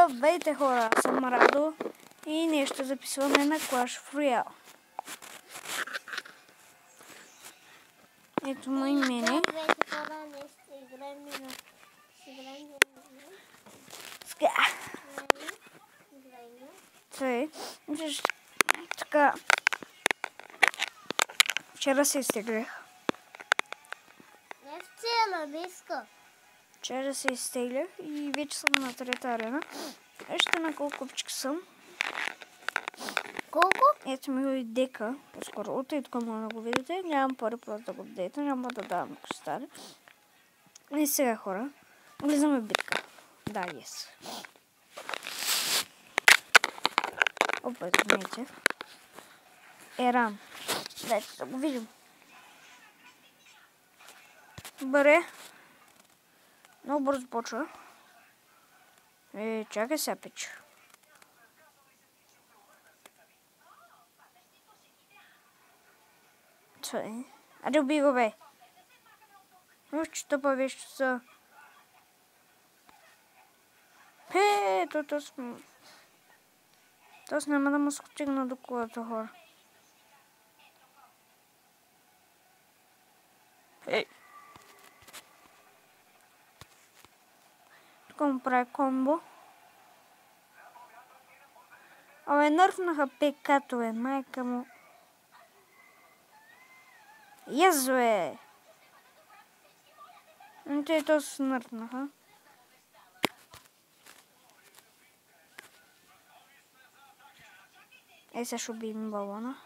Здравейте хора, аз съм Радо и ние ще записваме на Clash of Royale. Ето му имене. Така, вчера се изтеглях. Вчера се изтеглях и вече съм на трета арена. Вижте на колко купчика съм. Колко? Ето ми дека, по-скоро от и тук може да го видите. Нямам пари просто да го дадете, няма да давам кристали. И сега хора, влизаме в битка. Да, yes. Опа, извините. Еран. Дайте да го видим. Добре. Много бързо почва. Чакай сега, пич. Айде убий го, бе. Че тъпа вещица. Тоест няма да му стигна до колата, хора. Тук му прави комбо. Абе, нърфнаха ПК-то, бе, майка му. Язве! Те то се нърфнаха. Сега ще убием балона.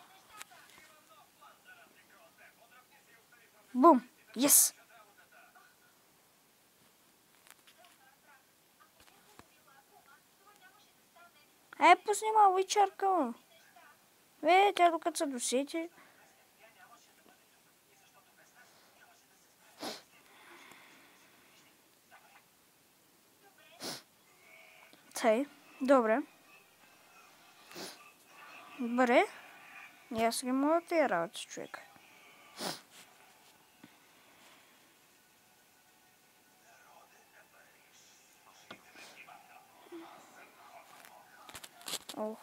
Бум! Yes! Пусни малко и чарка. Тя докато се досети. Тъй, добре. Добре. И аз ги мога да тия работи, човек. Ох.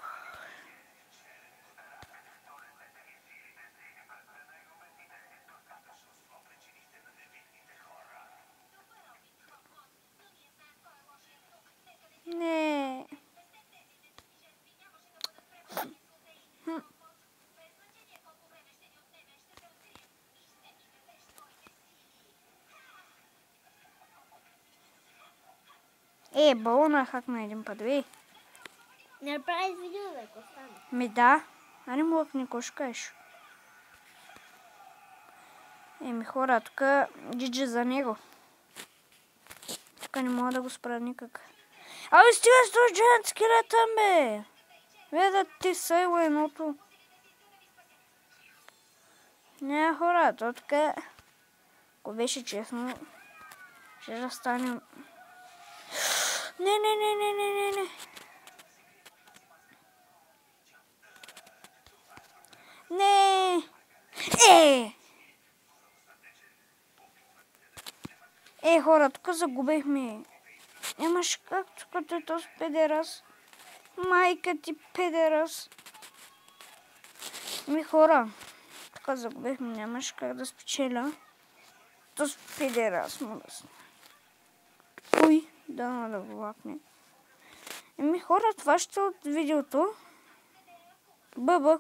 Не. Балона хакна един път, бе. Не направиш видео, бе, ако стане. Ми да. Не мога да никой ще кажеш. Хора, тук GG за него. Тук не мога да го спра никак. Абе, стига с този джант скелета, бе! Да ти сейва едното. Не, хора, то така... Ако беше честно, ще да станем... Не. Не! Хора, тук загубихме. Нямаш как тук е този педерас. Майка ти педерас. Хора, тук загубихме. Нямаш как да спечеля. Този педерас му да сме. Ой, да го лакне. Хора, това ще от видеото. Бъба.